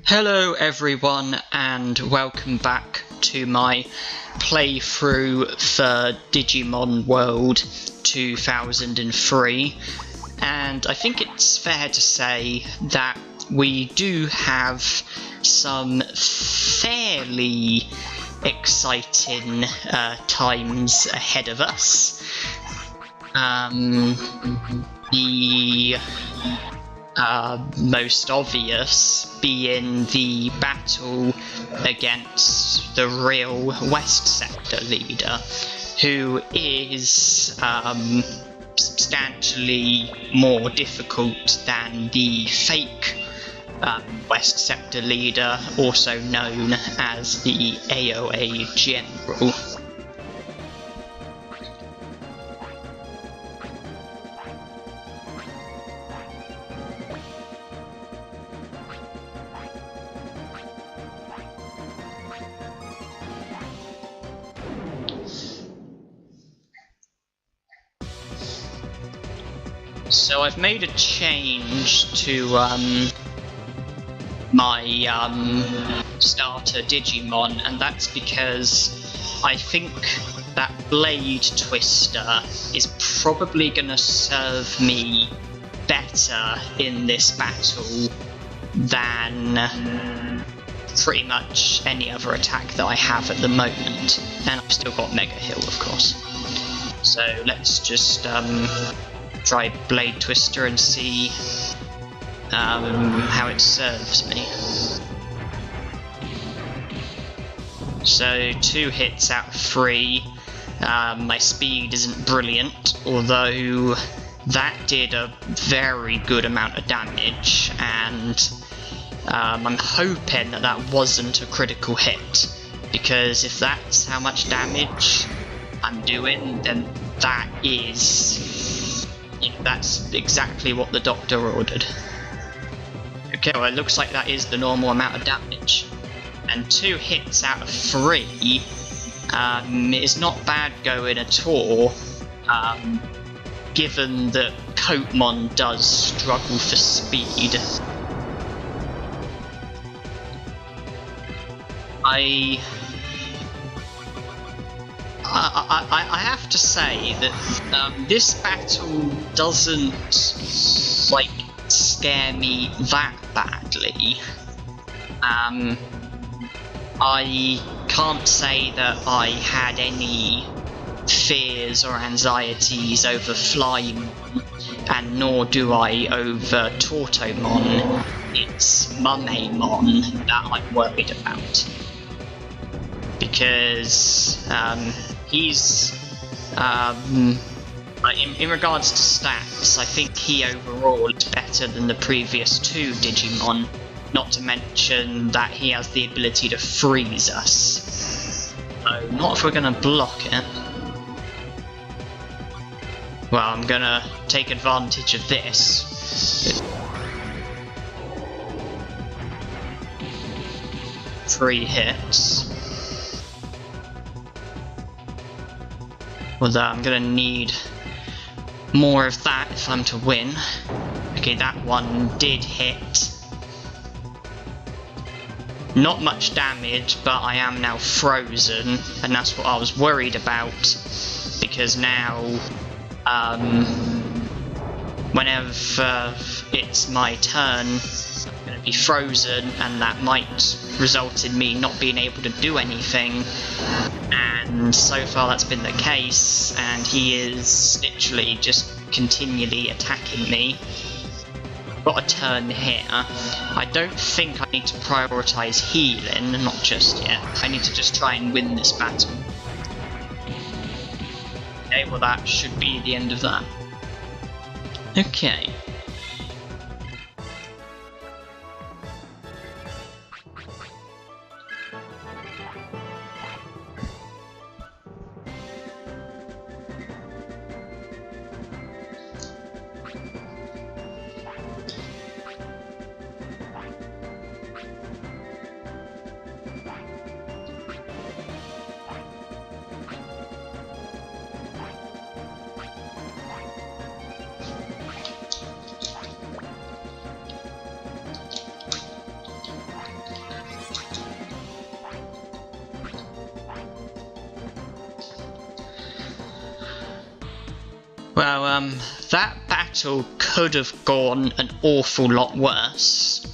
Hello everyone and welcome back to my playthrough for Digimon World 2003, and I think it's fair to say that we do have some fairly exciting times ahead of us. The most obvious being the battle against the real West Sector leader, who is substantially more difficult than the fake West Sector leader, also known as the AOA General. So I've made a change to my starter Digimon, and that's because I think that Blade Twister is probably going to serve me better in this battle than pretty much any other attack that I have at the moment. And I've still got Mega Heal, of course. So let's just try Blade Twister and see how it serves me. So 2 hits out of 3. My speed isn't brilliant, although that did a very good amount of damage, and I'm hoping that that wasn't a critical hit, because if that's how much damage I'm doing, then that is... that's exactly what the doctor ordered. Okay, well it looks like that is the normal amount of damage. And 2 hits out of 3 is not bad going at all, given that Kotemon does struggle for speed. I have to say that this battle doesn't scare me that badly. I can't say that I had any fears or anxieties over Flymon, and nor do I over Tortomon. It's Mumemon that I'm worried about, because he's in regards to stats, I think he overall is better than the previous 2 Digimon, not to mention that he has the ability to freeze us. So not if we're going to block it. Well, I'm going to take advantage of this. 3 hits. Although I'm going to need more of that if I'm to win. Okay, that one did hit. Not much damage, but I am now frozen, and that's what I was worried about, because now, whenever it's my turn, I'm going to be frozen, and that might result in me not being able to do anything. And so far that's been the case, and he is literally just continually attacking me. Got a turn here. I don't think I need to prioritise healing, not just yet. I need to just try and win this battle. Okay, well that should be the end of that. Okay. that battle could have gone an awful lot worse,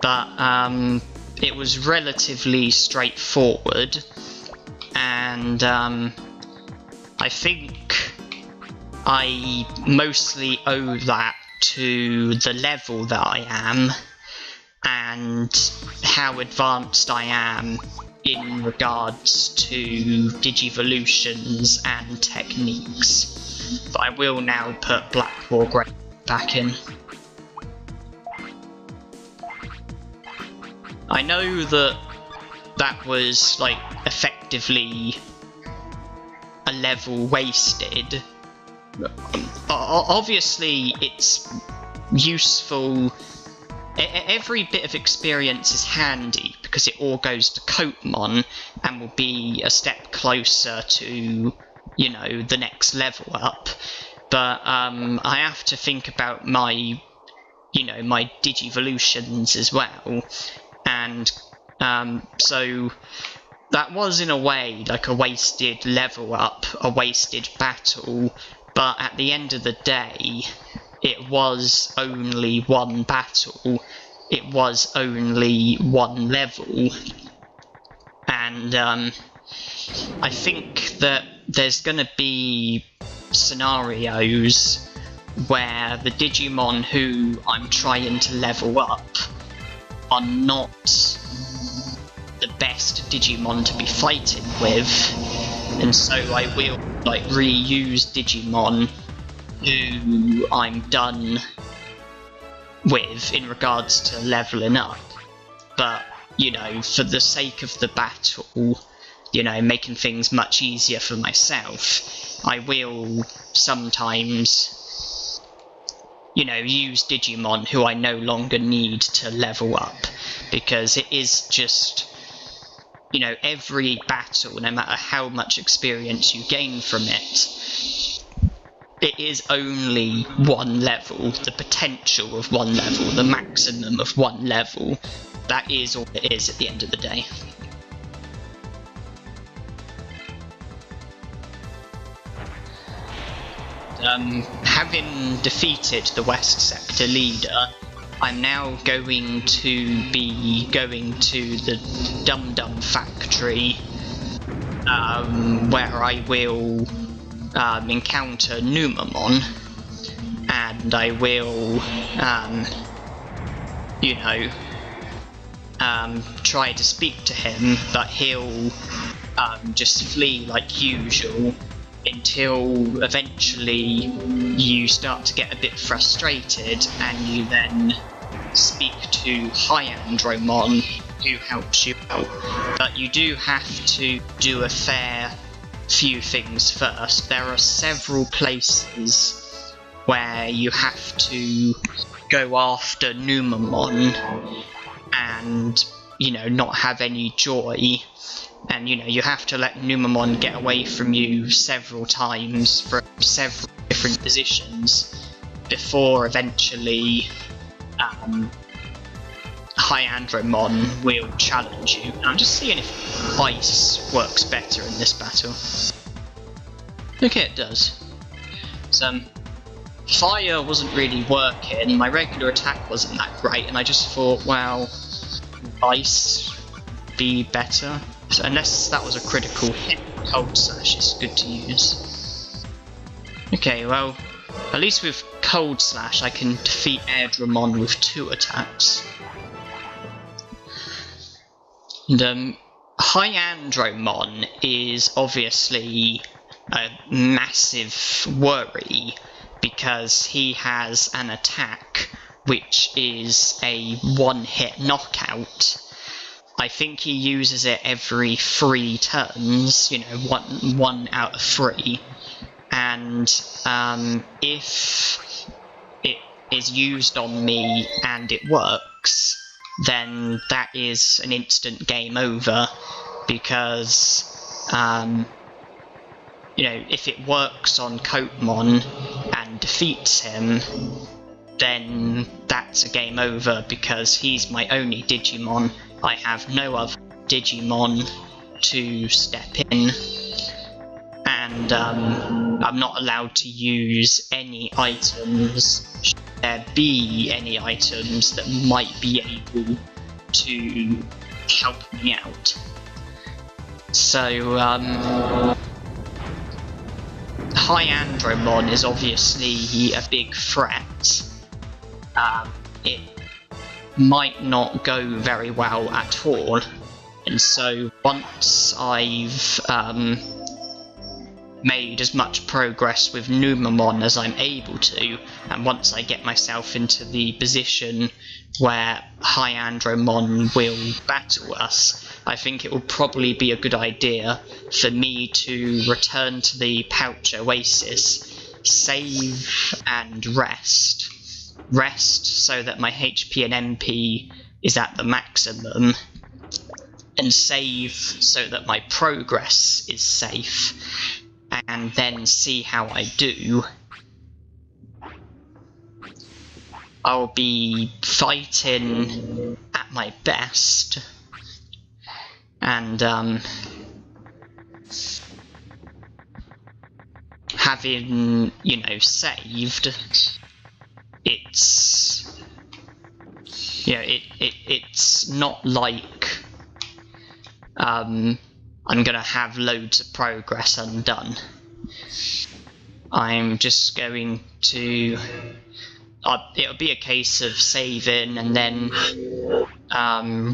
but it was relatively straightforward, and I think I mostly owe that to the level that I am and how advanced I am in regards to Digivolutions and techniques. But I will now put Black War Grey back in. I know that that was like effectively a level wasted. Obviously it's useful. Every bit of experience is handy because it all goes to Kotemon and will be a step closer to, you know, the next level up. But I have to think about my, you know, my Digivolutions as well. And so that was in a way like a wasted level up, a wasted battle, but at the end of the day, it was only one battle, it was only one level, and I think that there's gonna be scenarios where the Digimon who I'm trying to level up are not the best Digimon to be fighting with, and so I will like reuse Digimon who I'm done with in regards to leveling up. But, you know, for the sake of the battle, you know, making things much easier for myself, I will sometimes, you know, use Digimon who I no longer need to level up, because it is just, you know, every battle, no matter how much experience you gain from it, it is only one level, the potential of one level, the maximum of one level. That is all it is at the end of the day. Having defeated the West Sector leader, I'm now going to be going to the Dum Dum factory, where I will encounter Numamon, and I will, you know, try to speak to him, but he'll just flee like usual until eventually you start to get a bit frustrated and you then speak to Hyandromon, who helps you out. But you do have to do a fair few things first. There are several places where you have to go after Numamon and, you know, not have any joy, and, you know, you have to let Numamon get away from you several times from several different positions before eventually Hyandromon will challenge you. And I'm just seeing if ice works better in this battle. Okay, it does. So, fire wasn't really working, my regular attack wasn't that great, and I just thought, well, ice be better. So unless that was a critical hit, Cold Slash is good to use. Okay, well, at least with Cold Slash I can defeat Airdramon with 2 attacks. And Hyandromon is obviously a massive worry, because he has an attack which is a one-hit knockout. I think he uses it every 3 turns, you know, one out of 3, and if it is used on me and it works, then that is an instant game over, because you know, if it works on Kotemon and defeats him, then that's a game over, because he's my only Digimon. I have no other Digimon to step in, and and I'm not allowed to use any items. Should there be any items that might be able to help me out? So, High Andromon is obviously a big threat. It might not go very well at all, and so once I've made as much progress with Numamon as I'm able to, and once I get myself into the position where High Andromon will battle us, I think it will probably be a good idea for me to return to the Pouch Oasis, save and rest. Rest so that my HP and MP is at the maximum, and save so that my progress is safe, and then see how I do. I'll be fighting at my best, and having, you know, saved, it's, you know, it's not like I'm gonna have loads of progress undone. I'm just going to, it'll be a case of saving and then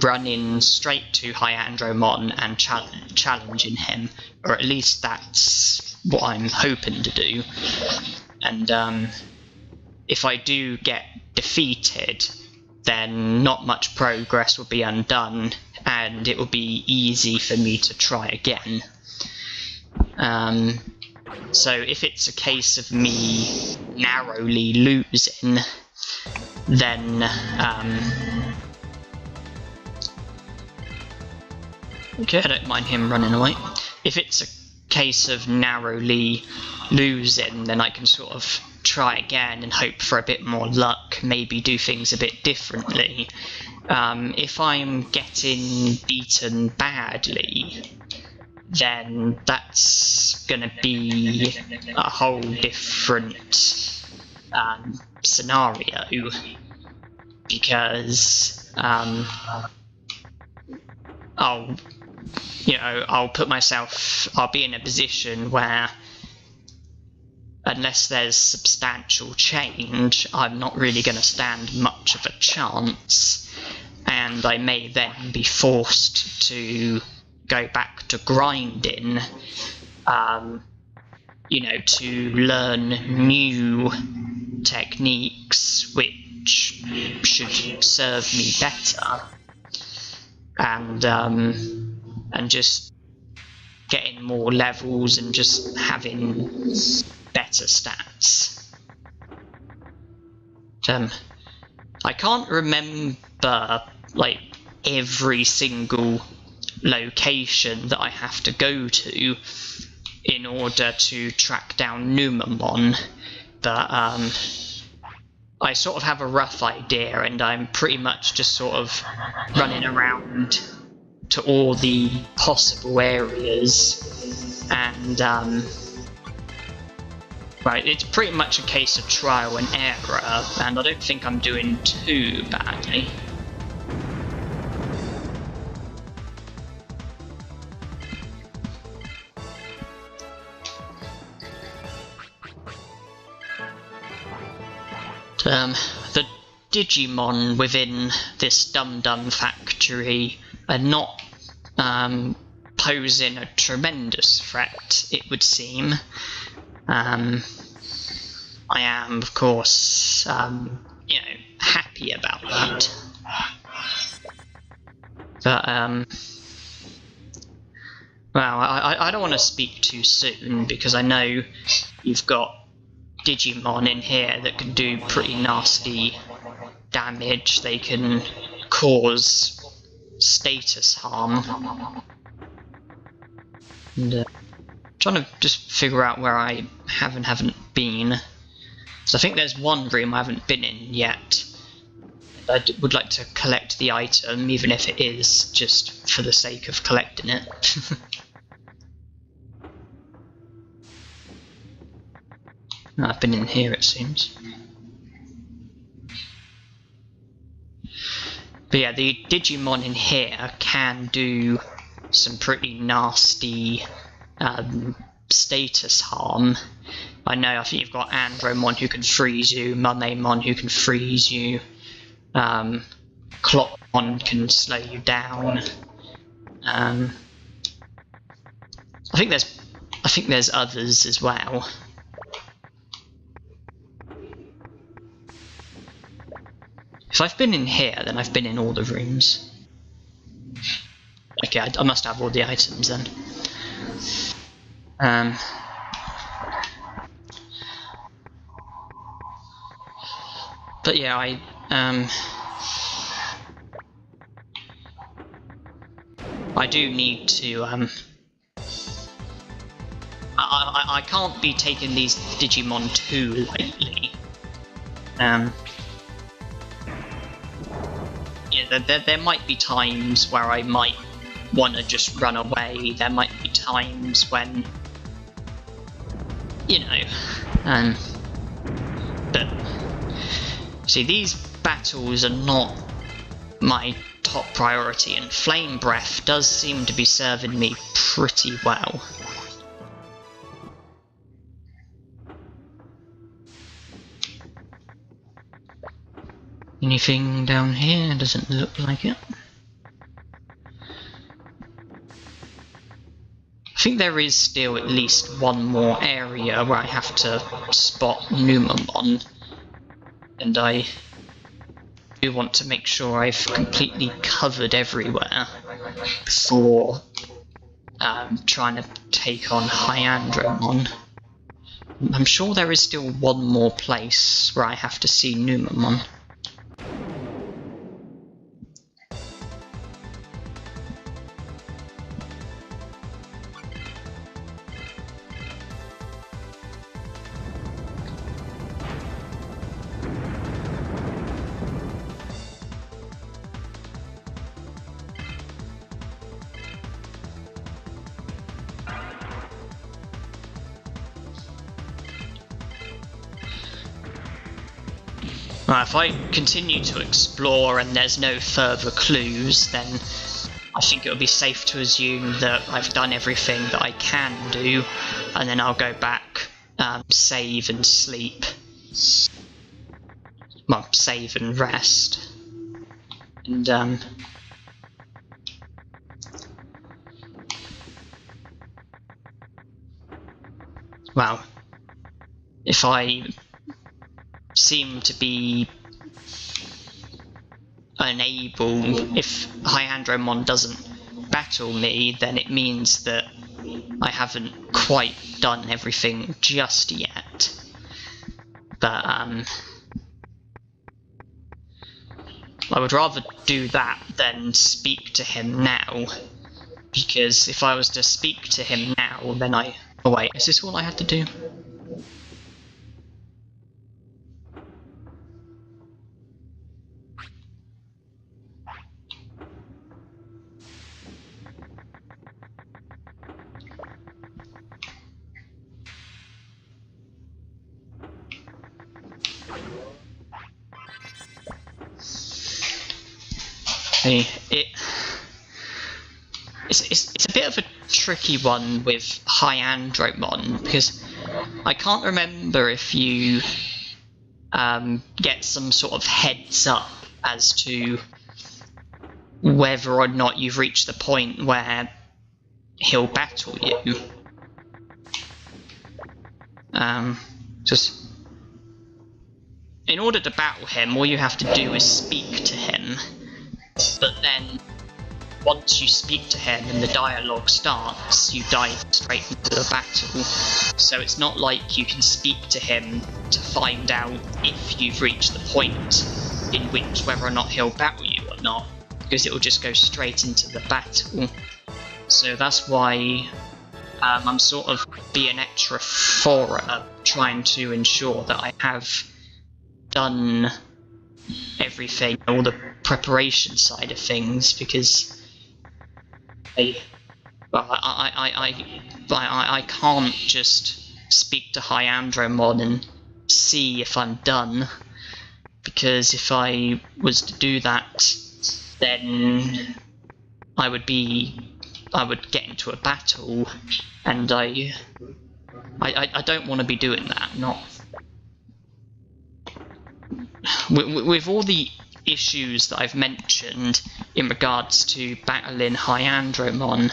running straight to High Andromon and challenging him, or at least that's what I'm hoping to do. And if I do get defeated, then not much progress will be undone, and it will be easy for me to try again. So if it's a case of me narrowly losing, then okay, I don't mind him running away. If it's a case of narrowly losing, then I can sort of try again and hope for a bit more luck, maybe do things a bit differently. If I'm getting beaten badly, then that's gonna be a whole different scenario, because I'll be in a position where, unless there's substantial change, I'm not really going to stand much of a chance, and I may then be forced to go back to grinding, you know, to learn new techniques which should serve me better, and just getting more levels and just having better stats. I can't remember like every single location that I have to go to in order to track down Numamon, but I sort of have a rough idea, and I'm pretty much just sort of running around to all the possible areas, and right, it's pretty much a case of trial and error, and I don't think I'm doing too badly. The Digimon within this Dum-Dum factory are not posing a tremendous threat, it would seem. I am, of course, you know, happy about that. But, well, I don't want to speak too soon, because I know you've got Digimon in here that can do pretty nasty damage. They can cause status harm. And trying to just figure out where I have and haven't been. So I think there's one room I haven't been in yet. I would like to collect the item, even if it is just for the sake of collecting it. I've been in here, it seems. But yeah, the Digimon in here can do some pretty nasty status harm. I think you've got Andromon who can freeze you, Mumemon who can freeze you, Clockmon can slow you down. I think there's others as well. If I've been in here, then I've been in all the rooms. Okay, I must have all the items then. But yeah, I do need to I can't be taking these Digimon too lightly. Yeah, there might be times where I might want to just run away. There might be times when, you know, but see, these battles are not my top priority, and Flame Breath does seem to be serving me pretty well. Anything down here? Doesn't look like it. I think there is still at least one more area where I have to spot Numamon, and I do want to make sure I've completely covered everywhere before trying to take on Hyandromon. I'm sure there is still one more place where I have to see Numamon. If I continue to explore and there's no further clues, then I think it'll be safe to assume that I've done everything that I can do, and then I'll go back, save and sleep. Well, save and rest. And, well, if I seem to be unable, if Hyandromon doesn't battle me, then it means that I haven't quite done everything just yet. But I would rather do that than speak to him now, because if I was to speak to him now, then oh wait, is this all I had to do? It's a bit of a tricky one with Hyandromon, because I can't remember if you get some sort of heads up as to whether or not you've reached the point where he'll battle you. Just in order to battle him, all you have to do is speak to him, but then once you speak to him and the dialogue starts, you dive straight into the battle. So it's not like you can speak to him to find out if you've reached the point in which whether or not he'll battle you or not, because it will just go straight into the battle. So that's why I'm sort of being extra thorough, trying to ensure that I have done everything, all the preparation side of things, because I can't just speak to Hyandromon and see if I'm done, because if I was to do that, then I would get into a battle, and I don't want to be doing that. Not with all the issues that I've mentioned in regards to battling Hyandromon.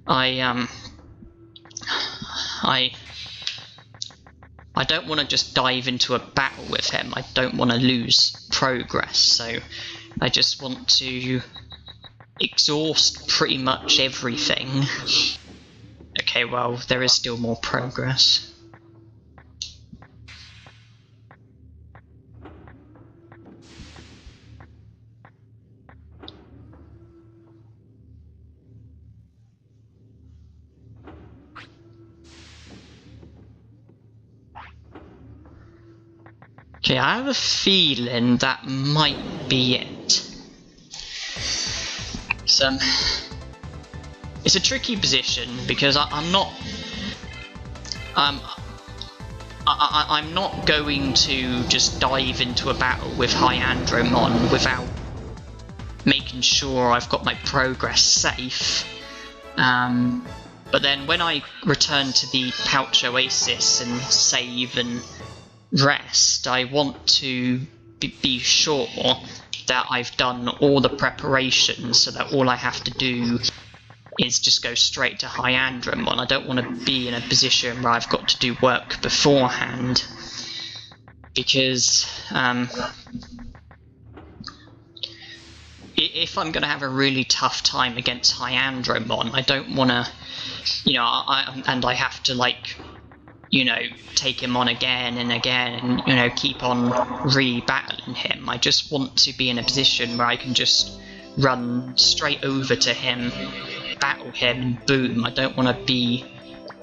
I don't want to just dive into a battle with him. I don't want to lose progress, so I just want to exhaust pretty much everything. Okay, well, there is still more progress. Okay, I have a feeling that might be it. It's a tricky position because I'm not going to just dive into a battle with Hyandromon without making sure I've got my progress safe. But then when I return to the Pouch Oasis and save and rest, I want to be sure that I've done all the preparations so that all I have to do is just go straight to Hyandromon. I don't want to be in a position where I've got to do work beforehand, because if I'm going to have a really tough time against Hyandromon, I don't want to, and I have to, like, take him on again and again and, keep on re-battling him. I just want to be in a position where I can just run straight over to him, battle him, and boom. I don't want to be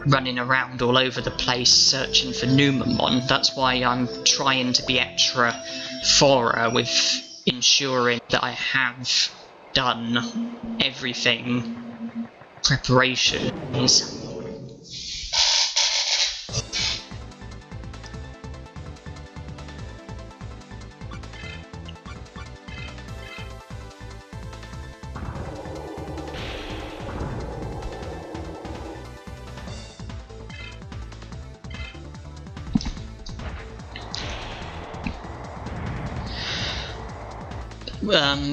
running around all over the place searching for Numamon. That's why I'm trying to be extra thorough with ensuring that I have done everything preparations.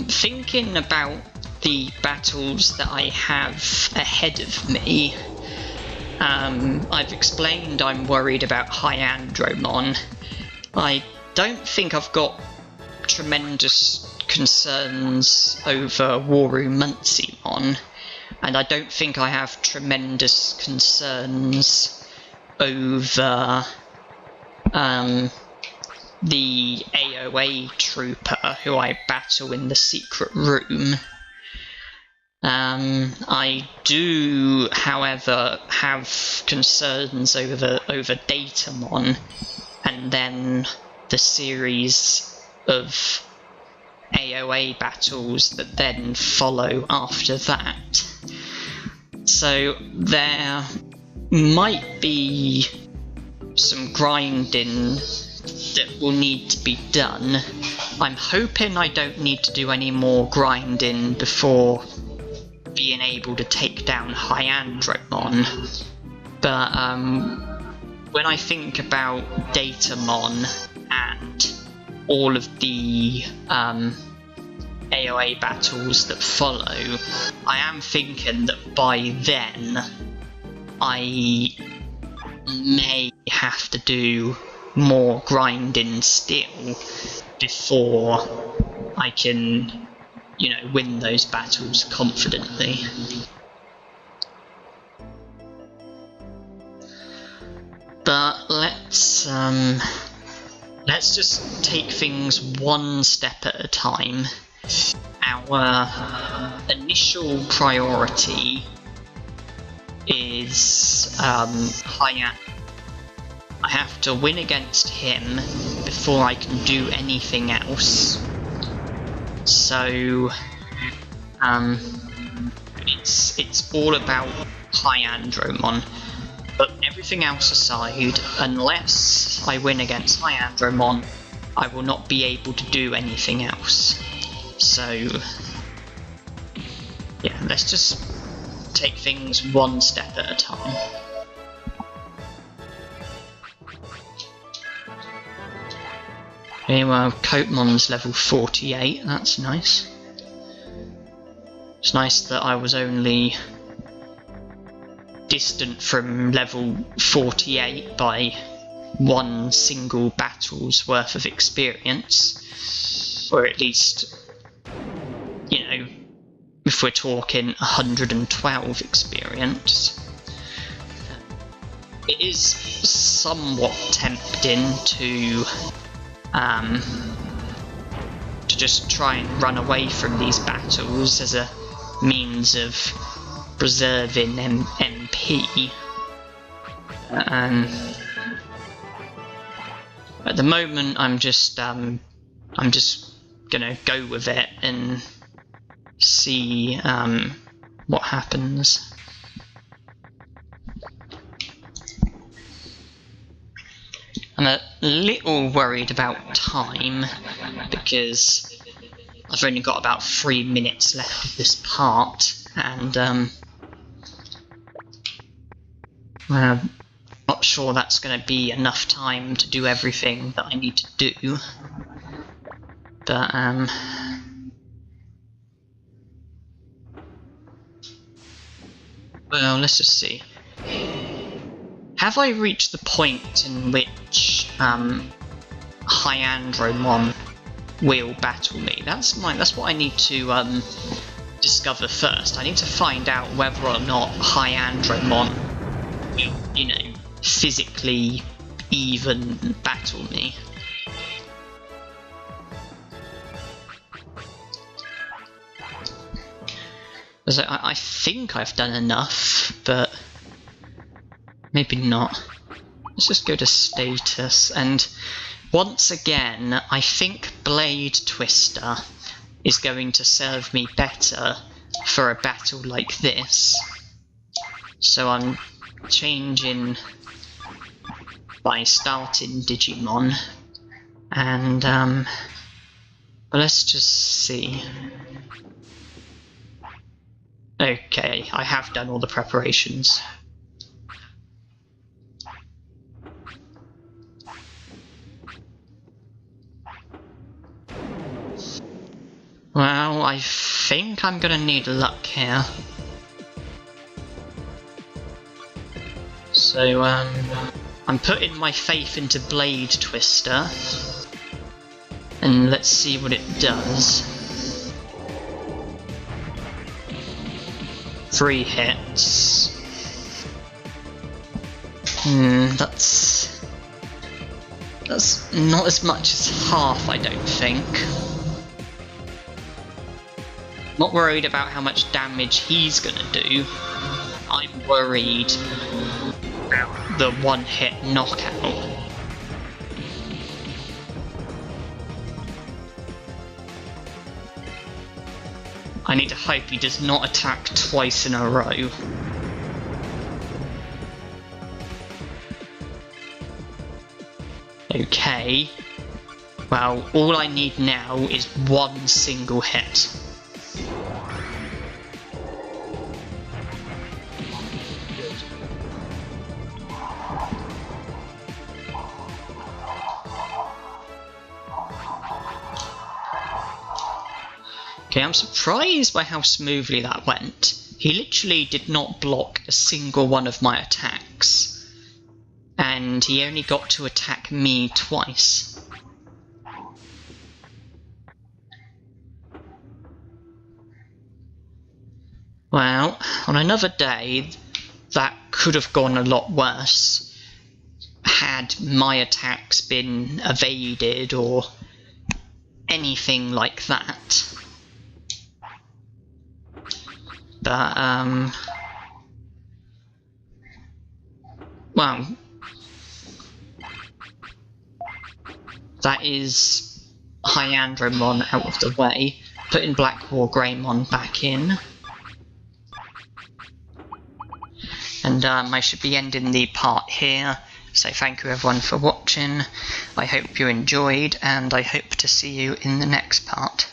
Thinking about the battles that I have ahead of me, I've explained I'm worried about Hyandromon. I don't think I've got tremendous concerns over Warumantsimon, and I don't think I have tremendous concerns over the AOA trooper who I battle in the secret room. I do, however, have concerns over Datamon, and then the series of AOA battles that then follow after that. So there might be some grinding that will need to be done. I'm hoping I don't need to do any more grinding before being able to take down Hyandromon. But when I think about Datamon and all of the AOA battles that follow, I am thinking that by then I may have to do more grinding still before I can, win those battles confidently. But let's just take things one step at a time. Our initial priority is Hyandromon. I have to win against him before I can do anything else. So it's all about Hyandromon. But everything else aside, unless I win against Hyandromon, I will not be able to do anything else. So, yeah, let's just take things one step at a time. Okay, well, Kotemon's level 48, that's nice. It's nice that I was only distant from level 48 by one single battle's worth of experience. Or at least, you know, if we're talking 112 experience. It is somewhat tempting to just try and run away from these battles as a means of preserving MP. At the moment, I'm just gonna go with it and see what happens. I'm a little worried about time because I've only got about 3 minutes left of this part, and I'm not sure that's going to be enough time to do everything that I need to do. But well, let's just see. Have I reached the point in which Hyandromon will battle me? That's what I need to discover first. I need to find out whether or not Hyandromon will, you know, physically even battle me. I think I've done enough, but maybe not. Let's just go to status, and once again, I think Blade Twister is going to serve me better for a battle like this. So I'm changing by starting Digimon, and but let's just see. Okay, I have done all the preparations. Well, I think I'm gonna need luck here. So, I'm putting my faith into Blade Twister, and let's see what it does. 3 hits. That's not as much as half, I don't think. Not worried about how much damage he's gonna do. I'm worried about the one-hit knockout. I need to hope he does not attack twice in a row. Okay. Well, all I need now is one single hit. Okay, I'm surprised by how smoothly that went. He literally did not block a single one of my attacks. And he only got to attack me twice. Well, on another day, that could have gone a lot worse had my attacks been evaded or anything like that. But, well, that is Hyandromon out of the way. Putting Black War Greymon back in. And I should be ending the part here. So thank you everyone for watching. I hope you enjoyed, and I hope to see you in the next part.